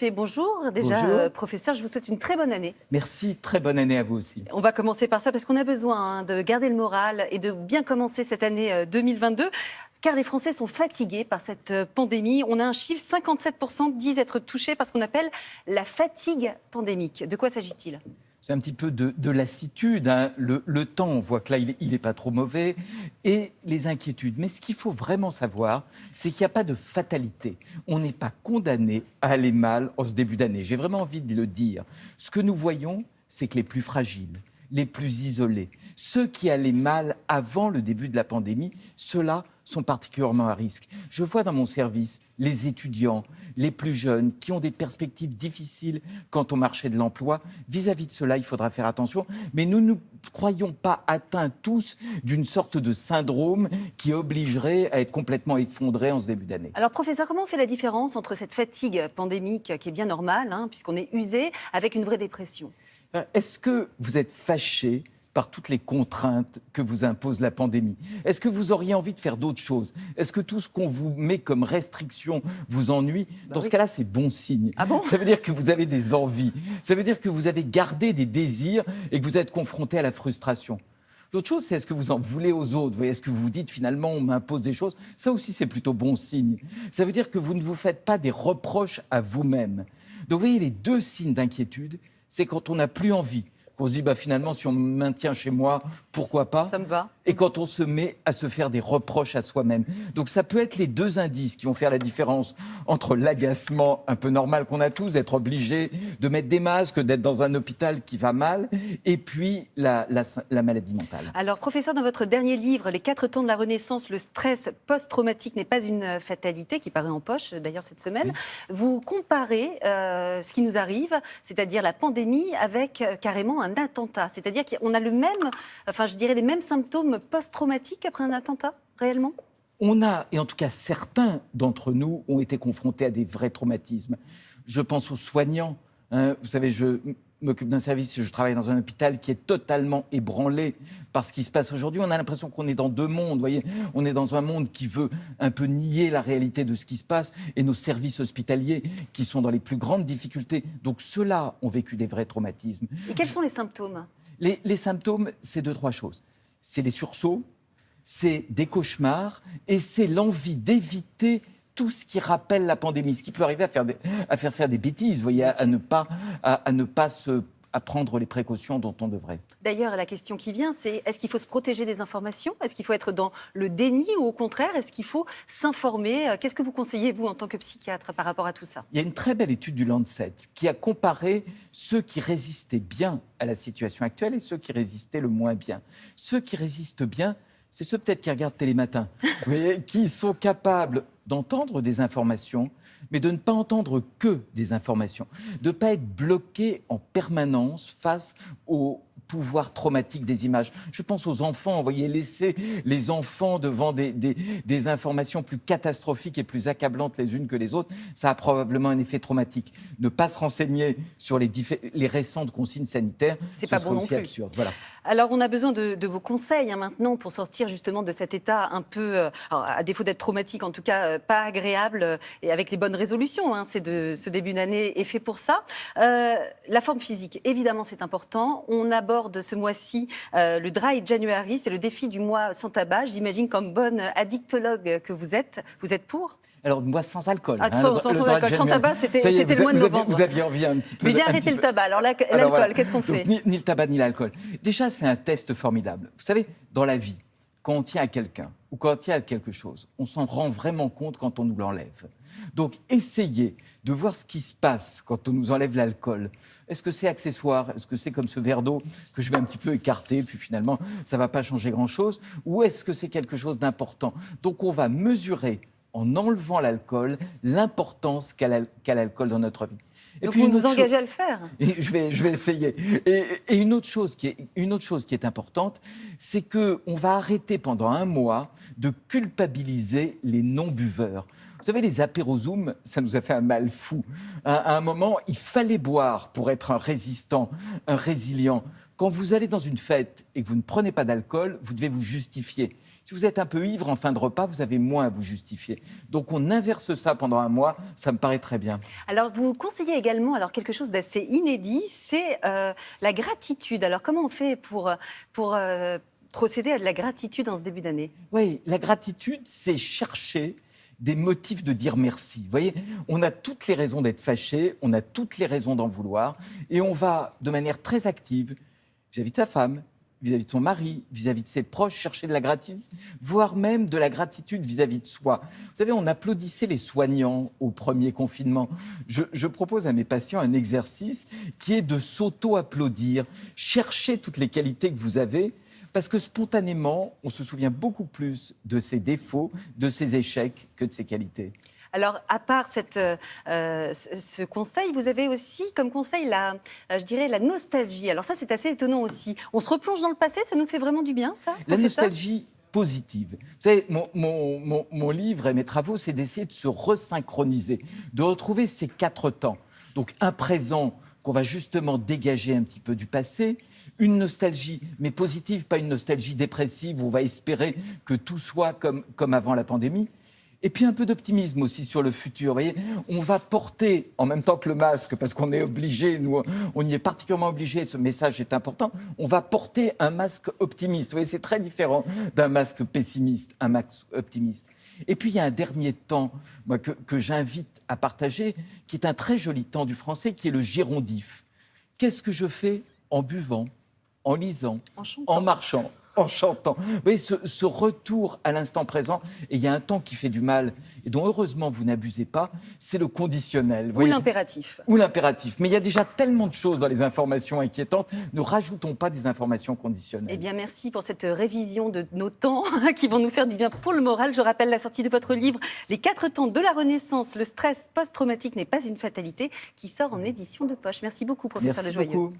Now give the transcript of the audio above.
Et bonjour, déjà, Bonjour. professeur, je vous souhaite une très bonne année. Merci, très bonne année à vous aussi. On va commencer par ça parce qu'on a besoin de garder le moral et de bien commencer cette année 2022. Car les Français sont fatigués par cette pandémie. On a un chiffre, 57% disent être touchés par ce qu'on appelle la fatigue pandémique. De quoi s'agit-il ? C'est un petit peu de lassitude, hein. Le temps, on voit que là, il n'est pas trop mauvais, et les inquiétudes. Mais ce qu'il faut vraiment savoir, c'est qu'il n'y a pas de fatalité. On n'est pas condamné à aller mal en ce début d'année. J'ai vraiment envie de le dire. Ce que nous voyons, c'est que les plus fragiles, les plus isolés, ceux qui allaient mal avant le début de la pandémie, ceux-là sont particulièrement à risque. Je vois dans mon service les étudiants, les plus jeunes, qui ont des perspectives difficiles quant au marché de l'emploi. Vis-à-vis de cela, il faudra faire attention. Mais nous ne croyons pas atteints tous d'une sorte de syndrome qui obligerait à être complètement effondrés en ce début d'année. Alors, professeur, comment on fait la différence entre cette fatigue pandémique qui est bien normale, puisqu'on est usé, avec une vraie dépression ? Est-ce que vous êtes fâché par toutes les contraintes que vous impose la pandémie? Est-ce que vous auriez envie de faire d'autres choses? Est-ce que tout ce qu'on vous met comme restriction vous ennuie? Dans ce cas-là, c'est bon signe. Ah bon ? Ça veut dire que vous avez des envies. Ça veut dire que vous avez gardé des désirs et que vous êtes confronté à la frustration. L'autre chose, c'est est-ce que vous en voulez aux autres? Vous voyez, est-ce que vous vous dites finalement on m'impose des choses? Ça aussi, c'est plutôt bon signe. Ça veut dire que vous ne vous faites pas des reproches à vous-même. Donc vous voyez, les deux signes d'inquiétude, c'est quand on n'a plus envie, qu'on se dit finalement si on me maintient chez moi, pourquoi pas? Ça me va. Et quand on se met à se faire des reproches à soi-même. Donc ça peut être les deux indices qui vont faire la différence entre l'agacement un peu normal qu'on a tous, d'être obligé de mettre des masques, d'être dans un hôpital qui va mal, et puis la maladie mentale. Alors, professeur, dans votre dernier livre, Les 4 temps de la Renaissance, le stress post-traumatique n'est pas une fatalité, qui paraît en poche d'ailleurs cette semaine, Oui. vous comparez ce qui nous arrive, c'est-à-dire la pandémie, avec carrément un attentat. C'est-à-dire qu'on a les mêmes symptômes post-traumatiques après un attentat, réellement ? On a, et en tout cas certains d'entre nous, ont été confrontés à des vrais traumatismes. Je pense aux soignants. Vous savez, je m'occupe d'un service, je travaille dans un hôpital qui est totalement ébranlé par ce qui se passe aujourd'hui. On a l'impression qu'on est dans deux mondes, vous voyez. On est dans un monde qui veut un peu nier la réalité de ce qui se passe et nos services hospitaliers qui sont dans les plus grandes difficultés. Donc ceux-là ont vécu des vrais traumatismes. Et quels sont les symptômes ? Les symptômes, c'est 2-3 choses. C'est les sursauts, c'est des cauchemars et c'est l'envie d'éviter tout ce qui rappelle la pandémie, ce qui peut arriver à faire des bêtises, vous voyez, à ne pas à prendre les précautions dont on devrait. D'ailleurs, la question qui vient, c'est est-ce qu'il faut se protéger des informations ? Est-ce qu'il faut être dans le déni ou au contraire, est-ce qu'il faut s'informer ? Qu'est-ce que vous conseillez, vous, en tant que psychiatre, par rapport à tout ça ? Il y a une très belle étude du Lancet qui a comparé ceux qui résistaient bien à la situation actuelle et ceux qui résistaient le moins bien. Ceux qui résistent bien, c'est ceux peut-être qui regardent Télématin, vous voyez, qui sont capables d'entendre des informations, mais de ne pas entendre que des informations, de ne pas être bloqués en permanence face au pouvoir traumatique des images. Je pense aux enfants, vous voyez, laisser les enfants devant des informations plus catastrophiques et plus accablantes les unes que les autres, ça a probablement un effet traumatique. Ne pas se renseigner sur les récentes consignes sanitaires, c'est ce pas serait bon non aussi plus. absurde. Voilà. Alors, on a besoin de vos conseils maintenant pour sortir justement de cet état un peu, alors, à défaut d'être traumatique, en tout cas pas agréable, et avec les bonnes résolutions. Ce début d'année est fait pour ça. La forme physique, évidemment, c'est important. On aborde ce mois-ci le Dry January, c'est le défi du mois sans tabac. J'imagine comme bonne addictologue que vous êtes pour ? Alors, moi, sans alcool. Sans alcool, sans tabac, c'était le mois de novembre. Vous aviez envie un petit peu... Mais j'ai arrêté le tabac. Alors, l'alcool, voilà. qu'est-ce qu'on fait ? Donc, ni le tabac, ni l'alcool. Déjà, c'est un test formidable. Vous savez, dans la vie, quand on tient à quelqu'un ou quand on tient à quelque chose, on s'en rend vraiment compte quand on nous l'enlève. Donc, essayez de voir ce qui se passe quand on nous enlève l'alcool. Est-ce que c'est accessoire? Est-ce que c'est comme ce verre d'eau que je vais un petit peu écarter, puis finalement, ça ne va pas changer grand-chose? Ou est-ce que c'est quelque chose d'important? Donc, on va mesurer, en enlevant l'alcool, l'importance qu'a l'alcool dans notre vie. Et donc, vous nous engagez à le faire. Et je vais essayer. Et une autre chose qui est importante, c'est qu'on va arrêter pendant un mois de culpabiliser les non-buveurs. Vous savez, les apérozooms, ça nous a fait un mal fou. À un moment, il fallait boire pour être un résistant, un résilient. Quand vous allez dans une fête et que vous ne prenez pas d'alcool, vous devez vous justifier. Si vous êtes un peu ivre en fin de repas, vous avez moins à vous justifier. Donc on inverse ça pendant un mois, ça me paraît très bien. Alors, vous conseillez également quelque chose d'assez inédit, c'est la gratitude. Alors, comment on fait pour procéder à de la gratitude en ce début d'année? Oui, la gratitude, c'est chercher des motifs de dire merci. Vous voyez, on a toutes les raisons d'être fâché, on a toutes les raisons d'en vouloir, et on va de manière très active, vis-à-vis de sa femme, vis-à-vis de son mari, vis-à-vis de ses proches, chercher de la gratitude, voire même de la gratitude vis-à-vis de soi. Vous savez, on applaudissait les soignants au premier confinement. Je propose à mes patients un exercice qui est de s'auto-applaudir, chercher toutes les qualités que vous avez, parce que spontanément, on se souvient beaucoup plus de ses défauts, de ses échecs que de ses qualités. Alors, à part ce conseil, vous avez aussi comme conseil, je dirais, la nostalgie. Alors ça, c'est assez étonnant aussi. On se replonge dans le passé, ça nous fait vraiment du bien, ça? La nostalgie positive. Vous savez, mon livre et mes travaux, c'est d'essayer de se resynchroniser, de retrouver ces 4 temps. Donc, un présent qu'on va justement dégager un petit peu du passé, une nostalgie, mais positive, pas une nostalgie dépressive où on va espérer que tout soit comme avant la pandémie. Et puis un peu d'optimisme aussi sur le futur. Vous voyez, on va porter, en même temps que le masque, parce qu'on est obligé, nous, on y est particulièrement obligé, ce message est important, on va porter un masque optimiste. Vous voyez, c'est très différent d'un masque pessimiste, un masque optimiste. Et puis il y a un dernier temps moi, que j'invite à partager, qui est un très joli temps du français, qui est le gérondif. Qu'est-ce que je fais en buvant, en lisant, en marchant, en chantant? Vous voyez, ce retour à l'instant présent, et il y a un temps qui fait du mal, et dont heureusement vous n'abusez pas, c'est le conditionnel. Ou l'impératif. Ou l'impératif. Mais il y a déjà tellement de choses dans les informations inquiétantes, ne rajoutons pas des informations conditionnelles. Eh bien, merci pour cette révision de nos temps qui vont nous faire du bien pour le moral. Je rappelle la sortie de votre livre, Les 4 temps de la Renaissance, le stress post-traumatique n'est pas une fatalité, qui sort en édition de poche. Merci beaucoup, professeur Lejoyeux. Merci beaucoup.